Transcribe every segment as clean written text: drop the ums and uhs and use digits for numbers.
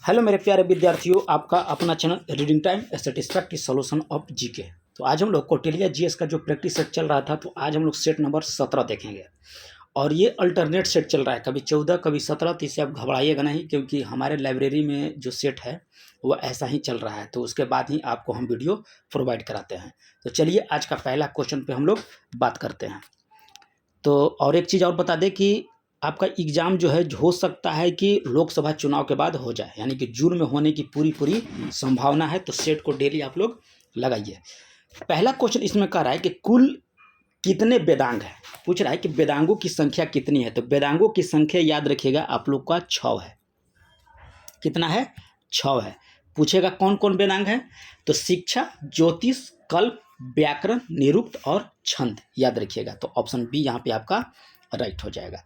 Hello मेरे प्यारे विद्यार्थियों, आपका अपना चैनल रीडिंग टाइम स्टैटिस्टिक्स की सॉल्यूशन ऑफ जीके। तो आज हम लोग कौटिल्य जीएस का जो प्रैक्टिस सेट चल रहा था, तो आज हम लोग सेट नंबर 17 देखेंगे। और ये अल्टरनेट सेट चल रहा है, कभी 14 कभी 17। तो इससे आप घबराइएगा नहीं, क्योंकि हमारे लाइब्रेरी में जो सेट है वो ऐसा ही चल रहा है। तो उसके बाद ही आपको हम वीडियो प्रोवाइड कराते हैं। तो चलिए आज का पहला क्वेश्चन पे हम लोग बात करते हैं। तो और एक चीज़ और बता दें कि आपका एग्ज़ाम जो है हो सकता है कि लोकसभा चुनाव के बाद हो जाए, यानी कि जून में होने की पूरी संभावना है। तो सेट को डेली आप लोग लगाइए। पहला क्वेश्चन इसमें कह रहा है कि कुल कितने वेदांग हैं। पूछ रहा है कि वेदांगों की संख्या कितनी है। तो वेदांगों की संख्या याद रखिएगा आप लोग का 6 है। कितना है? 6 है। पूछेगा कौन कौन वेदांग है। तो शिक्षा, ज्योतिष, कल्प, व्याकरण, निरुक्त और छंद याद रखिएगा। तो ऑप्शन बी यहाँ पे आपका राइट हो जाएगा।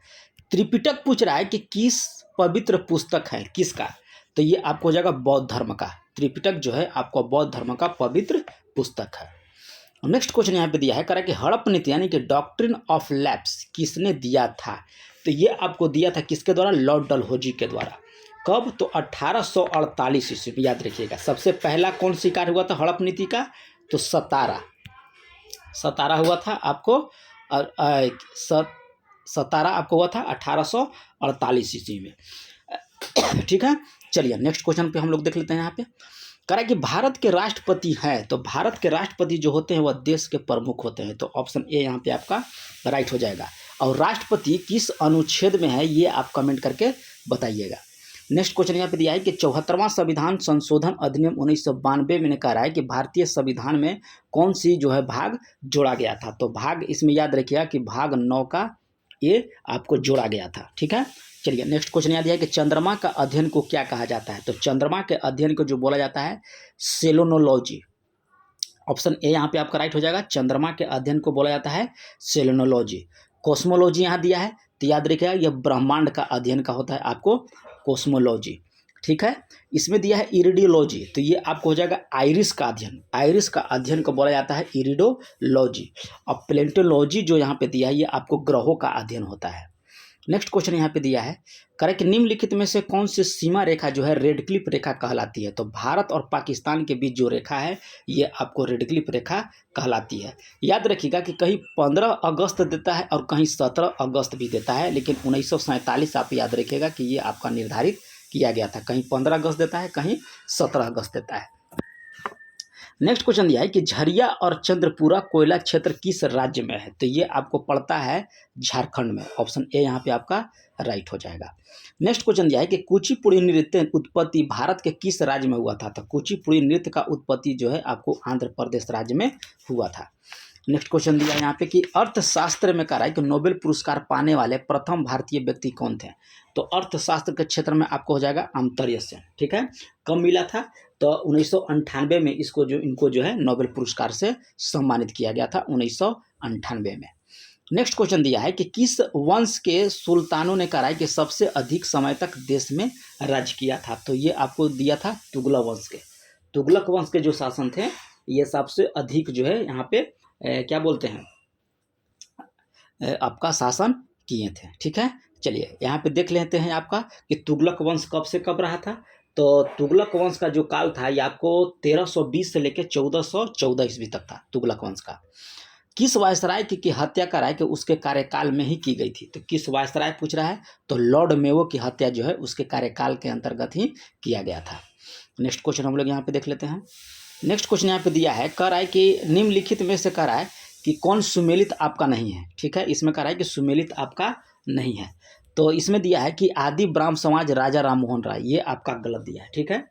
त्रिपिटक पूछ रहा है कि किस पवित्र पुस्तक है, किसका। तो ये आपको हो जाएगा बौद्ध धर्म का। त्रिपिटक जो है आपको बौद्ध धर्म का पवित्र पुस्तक है। नेक्स्ट क्वेश्चन यहाँ पे दिया है, कह रहा है कि हड़प नीति यानी कि डॉक्ट्रिन ऑफ लैप्स किसने दिया था। तो ये आपको दिया था किसके द्वारा? लॉर्ड डलहौजी के द्वारा। कब? तो 1848 ईस्वी में। याद रखिएगा सबसे पहला कौन स्वीकार हुआ था हड़प नीति का? तो सतारा हुआ था आपको। और सतारा आपको हुआ था 1848 ईस्वी में। ठीक है, चलिए नेक्स्ट क्वेश्चन पे हम लोग देख लेते हैं। यहाँ पे कह रहा है कि भारत के राष्ट्रपति हैं। तो भारत के राष्ट्रपति जो होते हैं वह देश के प्रमुख होते हैं। तो ऑप्शन ए यहाँ पे आपका राइट हो जाएगा। और राष्ट्रपति किस अनुच्छेद में है ये आप कमेंट करके बताइएगा। नेक्स्ट क्वेश्चन यहाँ पे दिया है कि 74वां संविधान संशोधन अधिनियम 1992 में कह रहा है कि भारतीय संविधान में कौन सी जो है भाग जोड़ा गया था। तो भाग इसमें याद रखिएगा कि भाग 9 का ये आपको जोड़ा गया था। ठीक है, चलिए नेक्स्ट क्वेश्चन याद है कि चंद्रमा का अध्ययन को क्या कहा जाता है। तो चंद्रमा के अध्ययन को जो बोला जाता है सेलेनोलॉजी। ऑप्शन ए यहाँ पे आपका राइट हो जाएगा। चंद्रमा के अध्ययन को बोला जाता है सेलेनोलॉजी। कॉस्मोलॉजी यहाँ दिया है, तो याद रखिएगा यह ब्रह्मांड का अध्ययन का होता है आपको कॉस्मोलॉजी। ठीक है, इसमें दिया है इरिडियोलॉजी। तो ये आपको हो जाएगा आइरिस का अध्ययन। आइरिस का अध्ययन को बोला जाता है इरिडोलॉजी। और प्लेंटोलॉजी जो यहाँ पे दिया है ये आपको ग्रहों का अध्ययन होता है। नेक्स्ट क्वेश्चन यहाँ पे दिया है, करें कि निम्नलिखित में से कौन सी सीमा रेखा जो है रेड क्लिफ रेखा कहलाती है। तो भारत और पाकिस्तान के बीच जो रेखा है ये आपको रेड क्लिफ रेखा कहलाती है। याद रखिएगा कि कहीं 15 अगस्त देता है और कहीं 17 अगस्त भी देता है, लेकिन 1947 आप याद रखिएगा कि ये आपका निर्धारित किया गया था। कहीं 15 अगस्त देता है, कहीं 17 अगस्त देता है। नेक्स्ट क्वेश्चन दिया है कि झरिया और चंद्रपुरा कोयला क्षेत्र किस राज्य में है। तो ये आपको पड़ता है झारखंड में। ऑप्शन ए यहाँ पे आपका राइट हो जाएगा। नेक्स्ट क्वेश्चन दिया है कि कुचिपुड़ी नृत्य उत्पत्ति भारत के किस राज्य में हुआ था। तो कुचिपुड़ी नृत्य का उत्पत्ति जो है आपको आंध्र प्रदेश राज्य में हुआ था। नेक्स्ट क्वेश्चन दिया है यहाँ पे कि अर्थशास्त्र में कह रहा है कि नोबेल पुरस्कार पाने वाले प्रथम भारतीय व्यक्ति कौन थे। तो अर्थशास्त्र के क्षेत्र में आपको हो जाएगा अमर्त्य सेन। ठीक है, कब मिला था? तो 1998 में इनको जो है नोबेल पुरस्कार से सम्मानित किया गया था, 1998 में। नेक्स्ट क्वेश्चन दिया है कि किस वंश के सुल्तानों ने कहा है कि सबसे अधिक समय तक देश में राज किया था। तो ये आपको दिया था तुगलक वंश के। तुगलक वंश के जो शासन थे ये सबसे अधिक जो है यहाँ पे क्या बोलते हैं आपका शासन किए थे। ठीक है, चलिए यहाँ पे देख लेते हैं आपका कि तुगलक वंश कब से कब रहा था। तो तुगलक वंश का जो काल था ये आपको 1320 से लेकर 1414 ईस्वी तक था तुगलक वंश का। किस वायसराय की हत्या करा है कि उसके कार्यकाल में ही की गई थी। तो किस वायसराय पूछ रहा है, तो लॉर्ड मेयो की हत्या जो है उसके कार्यकाल के अंतर्गत ही किया गया था। नेक्स्ट क्वेश्चन हम लोग यहाँ पे देख लेते हैं। नेक्स्ट क्वेश्चन यहाँ पे दिया है, कह रहा है कि निम्नलिखित में से कह रहा है कि कौन सुमेलित आपका नहीं है। ठीक है, इसमें कह रहा है कि सुमेलित आपका नहीं है। तो इसमें दिया है कि आदि ब्राह्म समाज राजा राम मोहन राय, ये आपका गलत दिया है। ठीक है,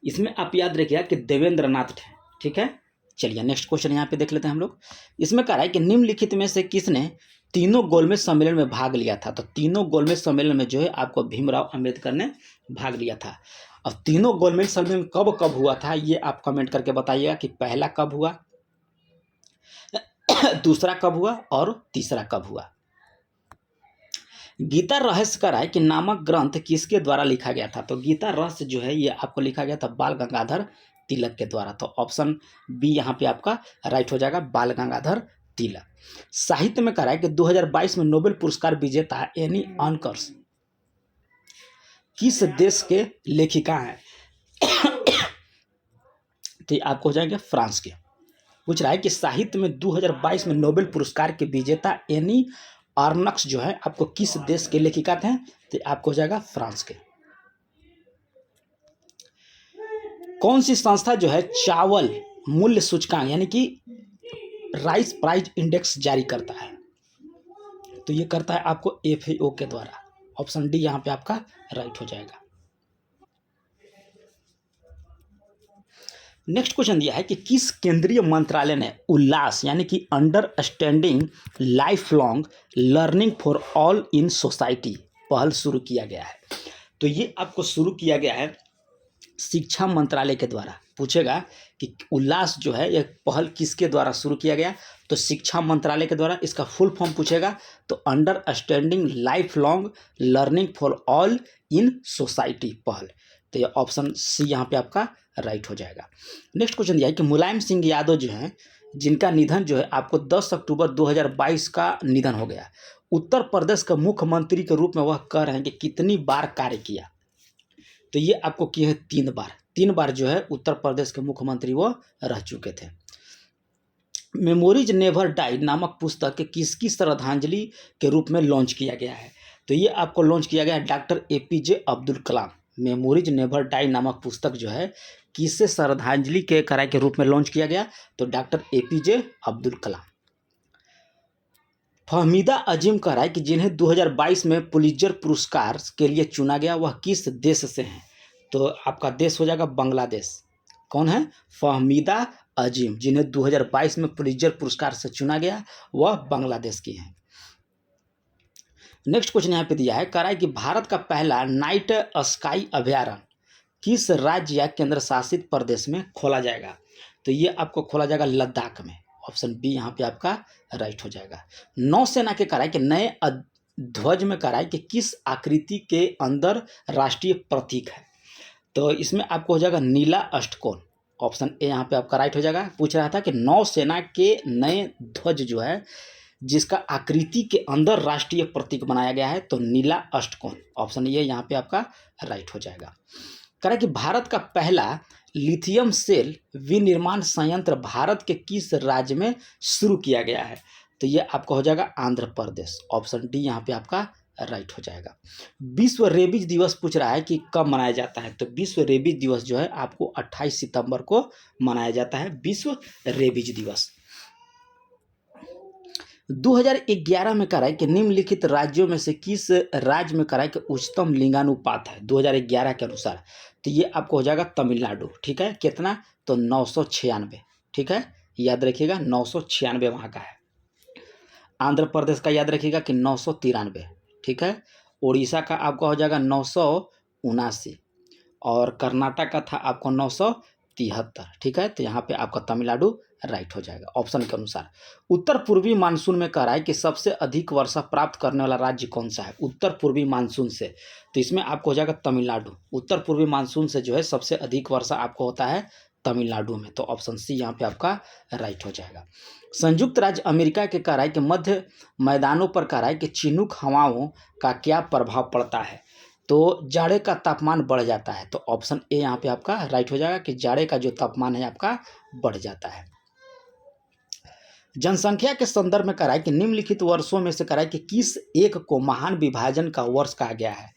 इसमें आप याद रखिएगा कि देवेंद्र नाथ थे। ठीक है, चलिए नेक्स्ट क्वेश्चन यहाँ पे देख लेते हैं हम लोग। इसमें कह रहा है कि निम्नलिखित में से किसने तीनों गोलमेज सम्मेलन में भाग लिया था। तो तीनों गोलमेज सम्मेलन में जो है आपको भीमराव अंबेडकर ने भाग लिया था। और तीनों गोलमेज सम्मेलन कब कब हुआ था ये आप कमेंट करके बताइएगा कि पहला कब हुआ, दूसरा कब हुआ और तीसरा कब हुआ। गीता रहस्य का राय कि नामक ग्रंथ किसके द्वारा लिखा गया था। तो गीता रहस्य जो है ये आपको लिखा गया था बाल गंगाधर तिलक के द्वारा। तो ऑप्शन बी यहाँ पे आपका राइट हो जाएगा, बाल गंगाधर तिलक। साहित्य में कह रहा है कि 2022 में नोबेल पुरस्कार विजेता एनी अर्नस्ट किस देश के लेखिका हैं? तो ये आपको हो जाएंगे फ्रांस के। पूछ रहा है कि साहित्य में 2022 में नोबेल पुरस्कार के विजेता एनी आर्नक्स जो है आपको किस देश के लेखिका थे? तो आपको हो जाएगा फ्रांस के। कौन सी संस्था जो है चावल मूल्य सूचकांक यानी कि राइस प्राइस इंडेक्स जारी करता है? तो ये करता है आपको एफएओ के द्वारा। ऑप्शन डी यहाँ पे आपका राइट हो जाएगा। नेक्स्ट क्वेश्चन दिया है कि किस केंद्रीय मंत्रालय ने उल्लास यानी कि understanding life long learning for all in society पहल शुरू किया गया है? तो ये आपको शुरू किया गया है शिक्षा मंत्रालय के द्वारा। पूछेगा कि उल्लास जो है यह पहल किसके द्वारा शुरू किया गया? तो शिक्षा मंत्रालय के द्वारा। इसका फुल फॉर्म पूछेगा तो understanding life long learning for all in society पहल। तो ये ऑप्शन सी यहाँ पे आपका राइट हो जाएगा। नेक्स्ट क्वेश्चन दिया है कि मुलायम सिंह यादव जो हैं जिनका निधन जो है आपको 10 अक्टूबर 2022 का निधन हो गया। उत्तर प्रदेश का मुख्यमंत्री के रूप में वह कह रहे हैं कि कितनी बार कार्य किया? तो ये आपको किए हैं 3 बार। 3 बार जो है उत्तर प्रदेश के मुख्यमंत्री वो रह चुके थे। मेमोरीज नेवर डाई नामक पुस्तक के किसकी श्रद्धांजलि के रूप में लॉन्च किया गया है? तो ये आपको लॉन्च किया गया है doctor APJ Abdul Kalam. Memories never die नामक पुस्तक जो है किससे श्रद्धांजलि के कराए के रूप में लॉन्च किया गया? तो डॉक्टर एपीजे अब्दुल कलाम। फहमीदा अजीम कह रहा है कि जिन्हें 2022 में पुलित्जर पुरस्कार के लिए चुना गया वह किस देश से हैं? तो आपका देश हो जाएगा बांग्लादेश। कौन है? फहमीदा अजीम, जिन्हें 2022 में पुलित्जर पुरस्कार से चुना गया वह बांग्लादेश की हैं। नेक्स्ट क्वेश्चन यहाँ पे दिया है, कह रहा है कि भारत का पहला नाइट स्काई अभयारण्य किस राज्य या केंद्र शासित प्रदेश में खोला जाएगा? तो ये आपको खोला जाएगा लद्दाख में। ऑप्शन बी यहाँ पे आपका राइट हो जाएगा। नौसेना के कह रहा है कि नए ध्वज में कह रहा है कि किस आकृति के अंदर राष्ट्रीय प्रतीक है? तो इसमें आपको हो जाएगा नीला अष्टकोण। ऑप्शन ए यहाँ पे आपका राइट हो जाएगा। पूछ रहा था कि नौसेना के नए ध्वज जो है जिसका आकृति के अंदर राष्ट्रीय प्रतीक बनाया गया है तो नीला अष्टकोण। ऑप्शन ए यहाँ पे आपका राइट हो जाएगा। कह रहा है कि भारत का पहला लिथियम सेल विनिर्माण संयंत्र भारत के किस राज्य में शुरू किया गया है? तो ये आपका हो जाएगा आंध्र प्रदेश। ऑप्शन डी यहाँ पे आपका राइट हो जाएगा। विश्व रेबीज दिवस पूछ रहा है कि कब मनाया जाता है? तो विश्व रेबीज दिवस जो है आपको 28 सितंबर को मनाया जाता है, विश्व रेबीज दिवस। 2011 में करा है कि निम्नलिखित राज्यों में से किस राज्य में करा है कि उच्चतम लिंगानुपात है 2011 के अनुसार? तो ये आपको हो जाएगा तमिलनाडु। ठीक है, कितना? तो 996। ठीक है, याद रखिएगा 996 वहाँ का है। आंध्र प्रदेश का याद रखिएगा कि 993। ठीक है, उड़ीसा का आपका हो जाएगा 979 और कर्नाटक का था आपको 973। ठीक है, तो यहाँ पे आपका तमिलनाडु राइट हो जाएगा ऑप्शन के अनुसार। उत्तर पूर्वी मानसून में कह रहा है कि सबसे अधिक वर्षा प्राप्त करने वाला राज्य कौन सा है? उत्तर पूर्वी मानसून से, तो इसमें आपको हो जाएगा तमिलनाडु। उत्तर पूर्वी मानसून से जो है सबसे अधिक वर्षा आपको होता है तमिलनाडु में, तो ऑप्शन सी यहाँ पे आपका राइट हो जाएगा। संयुक्त राज्य अमेरिका के कह रहा है कि मध्य मैदानों पर कह रहा है कि चिनूक हवाओं का क्या प्रभाव पड़ता है? तो जाड़े का तापमान बढ़ जाता है, तो ऑप्शन ए यहाँ पे आपका राइट हो जाएगा कि जाड़े का जो तापमान है आपका बढ़ जाता है। जनसंख्या के संदर्भ में करा है कि निम्नलिखित वर्षों में से करा है कि किस एक को महान विभाजन का वर्ष कहा गया है?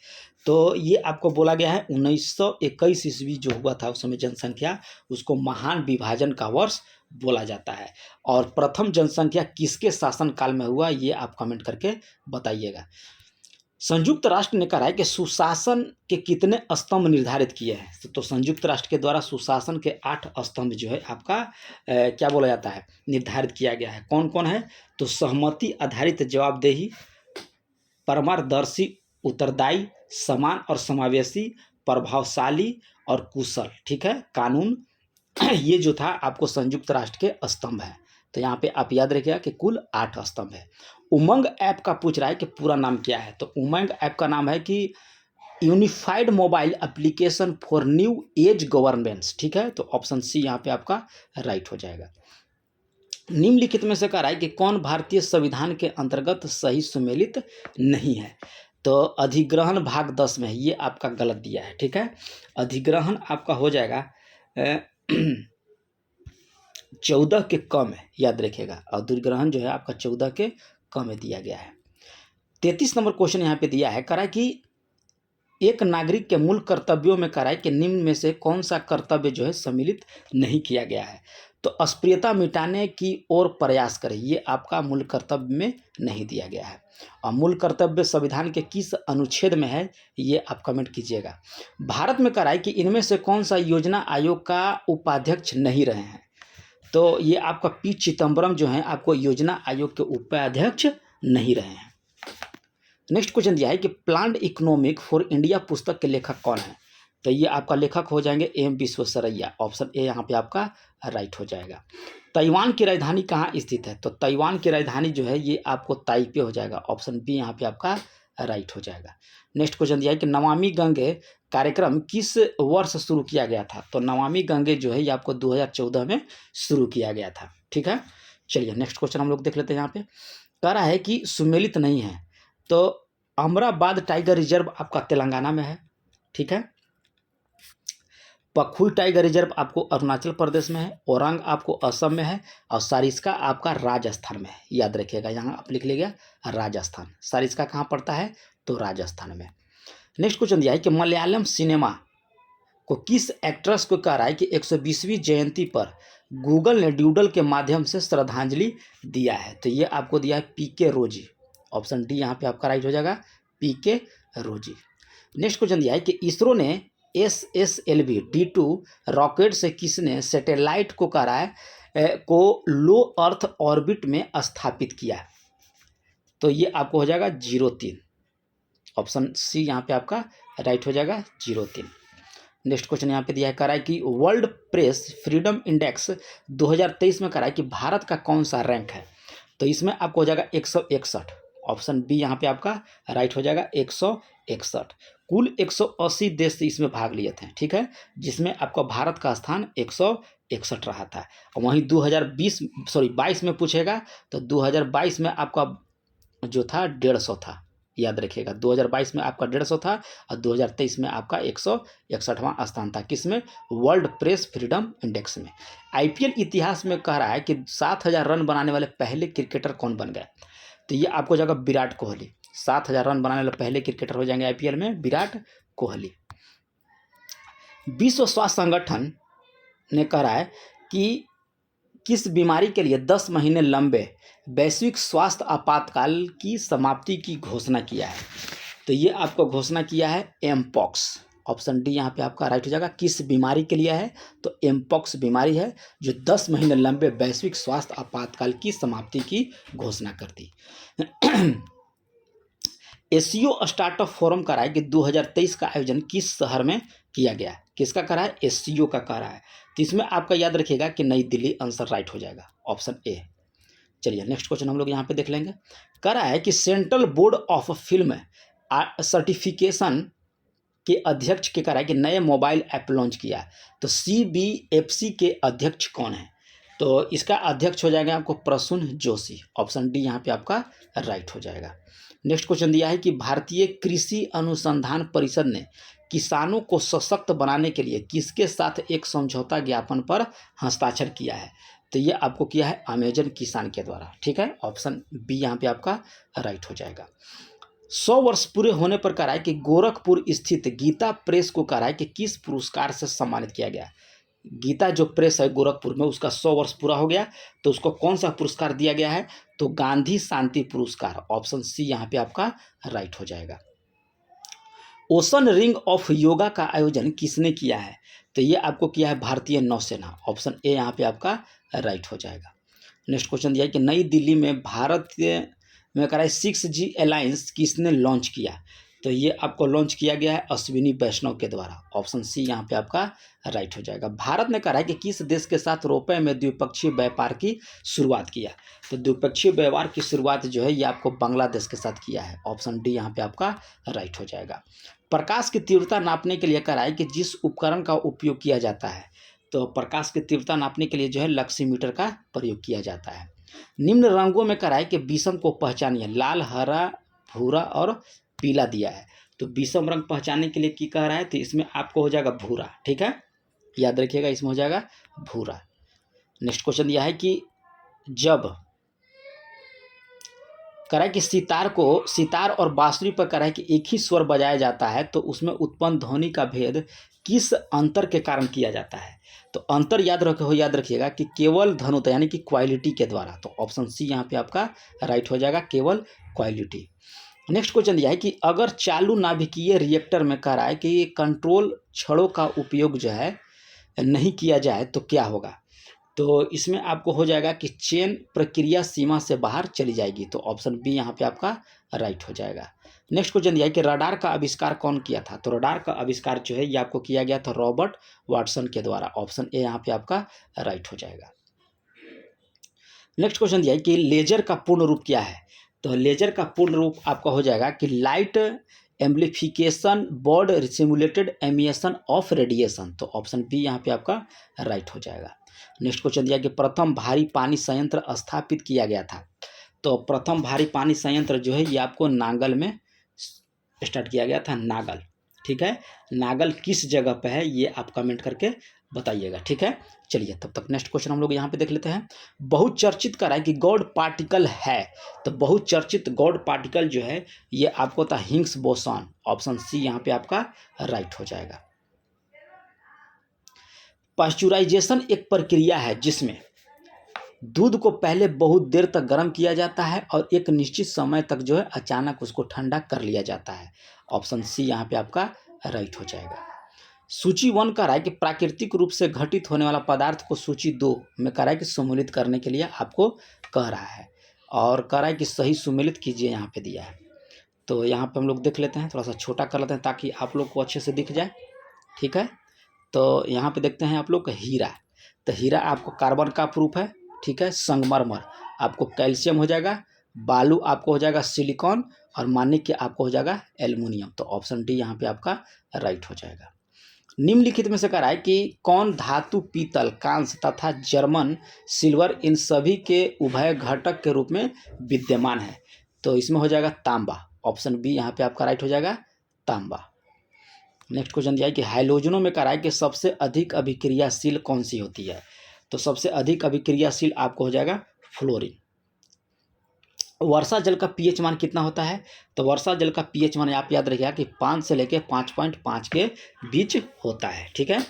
तो ये आपको बोला गया है 1921 ईस्वी जो हुआ था उस समय जनसंख्या, उसको महान विभाजन का वर्ष बोला जाता है। और प्रथम जनसंख्या किसके शासनकाल में हुआ ये आप कमेंट करके बताइएगा। संयुक्त राष्ट्र ने कहा है कि सुशासन के कितने स्तंभ निर्धारित किए हैं? तो संयुक्त राष्ट्र के द्वारा सुशासन के 8 स्तंभ जो है आपका क्या बोला जाता है निर्धारित किया गया है। कौन कौन है? तो सहमति आधारित जवाबदेही, परमारदर्शी उत्तरदायी, समान और समावेशी, प्रभावशाली और कुशल। ठीक है, कानून ये जो था आपको संयुक्त राष्ट्र के स्तंभ है। तो यहाँ पे आप याद रखिएगा कि कुल 8 स्तंभ है। उमंग ऐप का पूछ रहा है कि पूरा नाम क्या है? तो उमंग ऐप का नाम है कि unified mobile application for new age governance. ठीक है, तो ऑप्शन सी यहाँ पे आपका राइट हो जाएगा। निम्नलिखित में से कह रहा है कि कौन भारतीय संविधान के अंतर्गत सही सुमेलित नहीं है? तो अधिग्रहण भाग 10 में है, ये आपका गलत दिया है। ठीक है, अधिग्रहण आपका हो जाएगा 14 के कम है, याद रखिएगा। अधिग्रहण जो है आपका 14 के कम में दिया गया है। 33 नंबर क्वेश्चन यहाँ पे दिया है, करा कि एक नागरिक के मूल कर्तव्यों में कराए कि निम्न में से कौन सा कर्तव्य जो है सम्मिलित नहीं किया गया है। तो अस्पृश्यता मिटाने की ओर प्रयास करें, ये आपका मूल कर्तव्य में नहीं दिया गया है। और मूल कर्तव्य संविधान के किस अनुच्छेद में है, ये आप कमेंट कीजिएगा। भारत में कराए कि इनमें से कौन सा योजना आयोग का उपाध्यक्ष नहीं रहे हैं। तो ये आपका पी चिदम्बरम जो है आपको योजना आयोग के उपाध्यक्ष नहीं रहे हैं। नेक्स्ट क्वेश्चन दिया है कि प्लान्ड इकोनॉमिक फॉर इंडिया पुस्तक के लेखक कौन है। तो ये आपका लेखक हो जाएंगे एम विश्वेश्वरैया। ऑप्शन ए यहाँ पे आपका राइट हो जाएगा। ताइवान की राजधानी कहाँ स्थित है। तो ताइवान की राजधानी जो है ये आपको ताइपे हो जाएगा। ऑप्शन बी यहाँ पे आपका राइट हो जाएगा। नेक्स्ट क्वेश्चन दिया है कि नमामि गंगे कार्यक्रम किस वर्ष शुरू किया गया था। तो नमामि गंगे जो है ये आपको 2014 में शुरू किया गया था। ठीक है, चलिए नेक्स्ट क्वेश्चन हम लोग देख लेते हैं। यहाँ पे कह रहा है कि सुमेलित नहीं है। तो अमराबाद टाइगर रिजर्व आपका तेलंगाना में है। ठीक है, पखुई टाइगर रिजर्व आपको अरुणाचल प्रदेश में है, औरंग आपको असम में है, और सारिस्का आपका राजस्थान में है। याद रखिएगा, यहाँ आप लिख लीजिएगा राजस्थान। सारिस्का कहाँ पड़ता है, तो राजस्थान में। नेक्स्ट क्वेश्चन दिया है कि मलयालम सिनेमा को किस एक्ट्रेस को कह रहा है कि 120वीं जयंती पर गूगल ने डूडल के माध्यम से श्रद्धांजलि दिया है। तो ये आपको दिया है पीके रोजी। ऑप्शन डी यहाँ पे आपका राइट हो जाएगा, पीके रोजी। नेक्स्ट क्वेश्चन दिया है कि इसरो ने SSLV D2 रॉकेट से किसने सैटेलाइट को को लो अर्थ ऑर्बिट में स्थापित किया। तो ये आपको हो जाएगा 03। ऑप्शन सी यहाँ पे आपका राइट हो जाएगा 03। नेक्स्ट क्वेश्चन यहाँ पे दिया है, करा है कि वर्ल्ड प्रेस फ्रीडम इंडेक्स 2023 में करा है कि भारत का कौन सा रैंक है। तो इसमें आपको हो जाएगा 161। ऑप्शन बी यहाँ पे आपका राइट हो जाएगा 161। कुल 180 देश इसमें भाग लिए थे। ठीक है, जिसमें आपका भारत का स्थान 161 रहा था। और वहीं 22 में पूछेगा तो 2022 में आपका जो था 150 था। याद रखिएगा, 2022 में आपका 150 था और 2023 में आपका 161वां स्थान था। किसमें, वर्ल्ड प्रेस फ्रीडम इंडेक्स में। IPL इतिहास में कह रहा है कि 7000 रन बनाने वाले पहले क्रिकेटर कौन बन गए। तो ये आपको हो जाएगा विराट कोहली। 7000 रन बनाने वाले पहले क्रिकेटर हो जाएंगे IPL में विराट कोहली। विश्व स्वास्थ्य संगठन ने कह रहा है कि किस बीमारी के लिए 10 महीने लंबे वैश्विक स्वास्थ्य आपातकाल की समाप्ति की घोषणा किया है। तो ये आपको घोषणा किया है एमपॉक्स। ऑप्शन डी यहाँ पे आपका राइट हो जाएगा। किस बीमारी के लिए है, तो एमपॉक्स बीमारी है जो 10 महीने लंबे वैश्विक स्वास्थ्य आपातकाल की समाप्ति की घोषणा कर दी। एशियो स्टार्टअप फोरम का रहा है कि 2023 का आयोजन किस शहर में किया गया। किसका करा है, एशियो का करा है। तो इसमें आपका याद रखिएगा कि नई दिल्ली आंसर राइट हो जाएगा, ऑप्शन ए। चलिए नेक्स्ट क्वेश्चन हम लोग यहाँ पे देख लेंगे। करा है कि central board of film certification के अध्यक्ष के करा है कि नए मोबाइल ऐप लॉन्च किया। तो CBFC के अध्यक्ष कौन है। तो इसका अध्यक्ष हो जाएगा आपको प्रसून जोशी। ऑप्शन डी यहाँ पे आपका राइट हो जाएगा। नेक्स्ट क्वेश्चन दिया है कि भारतीय कृषि अनुसंधान परिषद ने किसानों को सशक्त बनाने के लिए किसके साथ एक समझौता ज्ञापन पर हस्ताक्षर किया है। तो ये आपको किया है अमेजन किसान के द्वारा। ठीक है, ऑप्शन बी यहाँ पे आपका राइट हो जाएगा। 100 वर्ष पूरे होने पर कहा है कि गोरखपुर स्थित गीता प्रेस को कहा है कि किस पुरस्कार से सम्मानित किया गया। गीता जो प्रेस है गोरखपुर में, उसका 100 वर्ष पूरा हो गया, तो उसको कौन सा पुरस्कार दिया गया है, तो गांधी शांति पुरस्कार। ऑप्शन सी यहाँ पे आपका राइट हो जाएगा। ओशन रिंग ऑफ योगा का आयोजन किसने किया है। तो ये आपको किया है भारतीय नौसेना। ऑप्शन ए यहाँ पे आपका राइट हो जाएगा। नेक्स्ट क्वेश्चन दिया है कि नई दिल्ली में भारत में करा 6G अलायंस किसने लॉन्च किया। तो ये आपको लॉन्च किया गया है अश्विनी वैष्णव के द्वारा। ऑप्शन सी यहाँ पे आपका राइट हो जाएगा। भारत ने कहा है कि किस देश के साथ रुपए में द्विपक्षीय व्यापार की शुरुआत किया। तो द्विपक्षीय व्यापार की शुरुआत जो है ये आपको बांग्लादेश के साथ किया है। ऑप्शन डी यहाँ पे आपका राइट हो जाएगा। प्रकाश की तीव्रता नापने के लिए कहा है कि जिस उपकरण का उपयोग किया जाता है, तो प्रकाश की तीव्रता नापने के लिए जो है लक्सीमीटर का प्रयोग किया जाता है। निम्न रंगों में कहा है कि विषम को पहचानिए। लाल, हरा, भूरा और पीला दिया है, तो विषम रंग पहचानने के लिए क्या कह रहा है, तो इसमें आपको हो जाएगा भूरा। ठीक है, याद रखिएगा, इसमें हो जाएगा भूरा। नेक्स्ट क्वेश्चन यह है कि जब कह रहा है कि सितार और बांसुरी पर कह रहा है कि एक ही स्वर बजाया जाता है, तो उसमें उत्पन्न ध्वनि का भेद किस अंतर के कारण किया जाता है। तो अंतर याद रखिएगा कि केवल धनुता यानी कि क्वालिटी के द्वारा। तो ऑप्शन सी यहाँ पे आपका राइट हो जाएगा, केवल क्वालिटी। नेक्स्ट क्वेश्चन यह है कि अगर चालू नाभिकीय रिएक्टर में कह रहा है कि कंट्रोल छड़ों का उपयोग जो है नहीं किया जाए तो क्या होगा। तो इसमें आपको हो जाएगा कि चेन प्रक्रिया सीमा से बाहर चली जाएगी। तो ऑप्शन बी यहाँ पे आपका राइट हो जाएगा। नेक्स्ट क्वेश्चन यह है कि रडार का आविष्कार कौन किया था। तो रडार का आविष्कार जो है ये आपको किया गया था रॉबर्ट वाटसन के द्वारा। ऑप्शन ए यहाँ पे आपका राइट हो जाएगा। नेक्स्ट क्वेश्चन यह है कि लेजर का पूर्ण रूप क्या है। तो लेजर का पूर्ण रूप आपका हो जाएगा कि light amplification board simulated emission of radiation. तो ऑप्शन बी यहाँ पे आपका राइट हो जाएगा। नेक्स्ट क्वेश्चन दिया कि प्रथम भारी पानी संयंत्र स्थापित किया गया था। तो प्रथम भारी पानी संयंत्र जो है ये आपको नागल में स्टार्ट किया गया था, नागल। ठीक है, नागल किस जगह पे है ये आप कमेंट करके बताइएगा। ठीक है, चलिए तब तक नेक्स्ट क्वेश्चन हम लोग यहाँ पे देख लेते हैं। बहुचर्चित कर रहा है कि गॉड पार्टिकल है। तो बहुचर्चित गॉड पार्टिकल जो है ये आपको था हिग्स बोसॉन। ऑप्शन सी यहाँ पे आपका राइट हो जाएगा। पास्चुराइजेशन एक प्रक्रिया है जिसमें दूध को पहले बहुत देर तक गर्म किया जाता है और एक निश्चित समय तक जो है अचानक उसको ठंडा कर लिया जाता है। ऑप्शन सी यहाँ पे आपका राइट हो जाएगा। सूची 1 कह रहा है कि प्राकृतिक रूप से घटित होने वाला पदार्थ को सूची 2 में कह रहा है कि सम्मिलित करने के लिए आपको कह रहा है, और कह रहा है कि सही सम्मिलित कीजिए, यहाँ पे दिया है। तो यहाँ पे हम लोग देख लेते हैं, थोड़ा सा छोटा कर लेते हैं ताकि आप लोग को अच्छे से दिख जाए। ठीक है, तो यहाँ पे देखते हैं आप लोग हीरा। तो हीरा आपको कार्बन का प्रूफ है। ठीक है, संगमरमर आपको कैल्शियम हो जाएगा, बालू आपको हो जाएगा सिलिकॉन, और मानिक आपको हो जाएगा एल्युमिनियम। तो ऑप्शन डी यहाँ पे आपका राइट हो जाएगा। निम्नलिखित में से कह रहा है कि कौन धातु पीतल, कांस्य तथा जर्मन सिल्वर इन सभी के उभय घटक के रूप में विद्यमान है। तो इसमें हो जाएगा तांबा। ऑप्शन बी यहाँ पे आपका राइट हो जाएगा, तांबा। नेक्स्ट क्वेश्चन दिया है कि हाइलोजनों में कह रहा है कि सबसे अधिक अभिक्रियाशील कौन सी होती है। तो सबसे अधिक अभिक्रियाशील आपको हो जाएगा फ्लोरीन। वर्षा जल का पीएच मान कितना होता है। तो वर्षा जल का पीएच मान आप याद रखिएगा कि 5 से लेकर 5.5 के बीच होता है। ठीक है,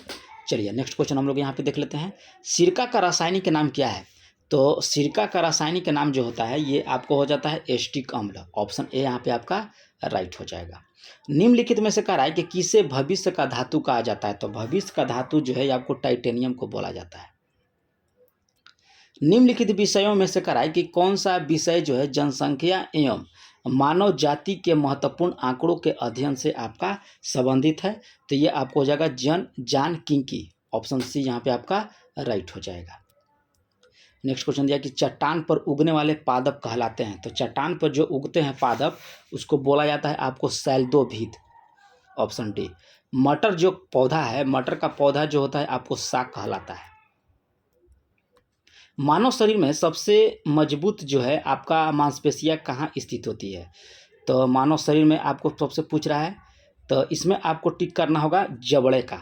चलिए नेक्स्ट क्वेश्चन हम लोग यहाँ पे देख लेते हैं। सिरका का रासायनिक नाम क्या है। तो सिरका का रासायनिक नाम जो होता है ये आपको हो जाता है एस्टिक अम्ल। ऑप्शन ए यहाँ पे आपका राइट हो जाएगा। निम्नलिखित में से कह रहा है कि किसे भविष्य का धातु कहा जाता है। तो भविष्य का धातु जो है आपको टाइटेनियम को बोला जाता है। निम्नलिखित विषयों में से कह रहा है कि कौन सा विषय जो है जनसंख्या एवं मानव जाति के महत्वपूर्ण आंकड़ों के अध्ययन से आपका संबंधित है। तो ये आपको हो जाएगा जानकीकी। ऑप्शन सी यहाँ पे आपका राइट हो जाएगा। नेक्स्ट क्वेश्चन दिया कि चट्टान पर उगने वाले पादप कहलाते हैं। तो चट्टान पर जो उगते हैं पादप उसको बोला जाता है आपको सैल्दोभिद। Option D. मटर जो पौधा है, मटर का पौधा जो होता है आपको साग कहलाता है। मानव शरीर में सबसे मजबूत जो है आपका मांसपेशियां कहाँ स्थित होती है। तो मानव शरीर में आपको सबसे पूछ रहा है, तो इसमें आपको टिक करना होगा जबड़े का।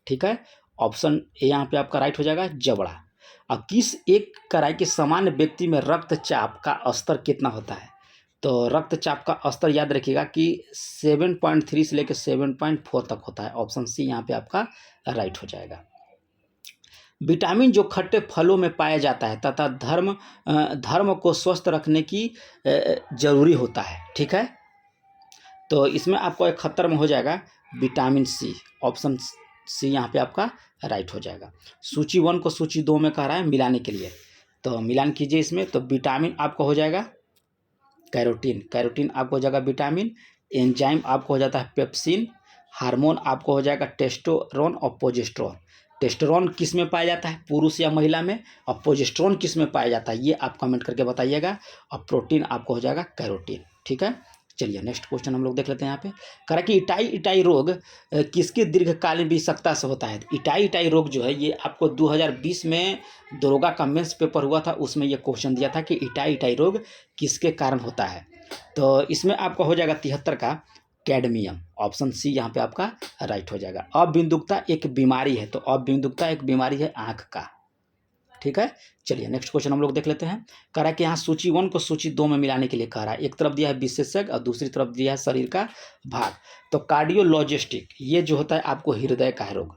ठीक है, ऑप्शन ए यहाँ पे आपका राइट हो जाएगा, जबड़ा। अब किस एक कराई के सामान्य व्यक्ति में रक्तचाप का स्तर कितना होता है। तो रक्तचाप का स्तर याद रखिएगा कि 7.3 से लेकर 7.4 तक होता है। ऑप्शन सी यहाँ पे आपका राइट हो जाएगा। विटामिन जो खट्टे फलों में पाया जाता है तथा धर्म को स्वस्थ रखने की जरूरी होता है। ठीक है, तो इसमें आपको 71 में हो जाएगा विटामिन सी। ऑप्शन सी यहाँ पे आपका राइट हो जाएगा। सूची 1 को सूची 2 में कह रहा है मिलाने के लिए, तो मिलान कीजिए इसमें। तो विटामिन आपको हो जाएगा कैरोटीन, कैरोटीन आपको हो जाएगा विटामिन। एंजाइम आपको हो जाता है पेप्सिन। हार्मोन आपको हो जाएगा टेस्टोस्टेरोन और प्रोजेस्टेरोन। टेस्टोस्टेरोन किस में पाया जाता है, पुरुष या महिला में, और प्रोजेस्टेरोन किस में पाया जाता है ये आप कमेंट करके बताइएगा। और प्रोटीन आपको हो जाएगा कैरोटीन। ठीक है, चलिए नेक्स्ट क्वेश्चन हम लोग देख लेते हैं। यहाँ पे कह रहा है कि इटाई रोग किसके दीर्घकालीन विषाक्तता से होता है। इटाई रोग जो है ये आपको 2020 में दरोगा का मेंस पेपर हुआ था, उसमें ये क्वेश्चन दिया था कि इटाई रोग किसके कारण होता है। तो इसमें आपका हो जाएगा 73 का कैडमियम, ऑप्शन सी यहाँ पे आपका राइट हो जाएगा। अबिंदुकता एक बीमारी है, तो अबिंदुकता एक बीमारी है आँख का। ठीक है, चलिए नेक्स्ट क्वेश्चन हम लोग देख लेते हैं। कह रहा है कि यहाँ सूची 1 को सूची 2 में मिलाने के लिए कह रहा है। एक तरफ दिया है विशेषज्ञ और दूसरी तरफ दिया है शरीर का भाग। तो कार्डियोलॉजिस्टिक ये जो होता है आपको हृदय का रोग,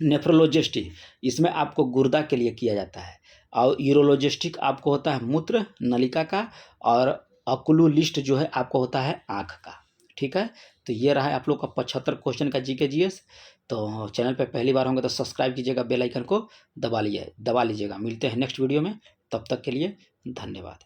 नेफ्रोलॉजिस्टिक इसमें आपको गुर्दा के लिए किया जाता है, और यूरोलॉजिस्टिक आपको होता है मूत्र नलिका का, और ऑक्यूलिस्ट जो है आपको होता है आँख का। ठीक है, तो ये रहा है आप लोग का 75 क्वेश्चन का जीके जीएस। तो चैनल पे पहली बार होंगे तो सब्सक्राइब कीजिएगा, बेल आइकन को दबा लीजिएगा। मिलते हैं नेक्स्ट वीडियो में, तब तक के लिए धन्यवाद।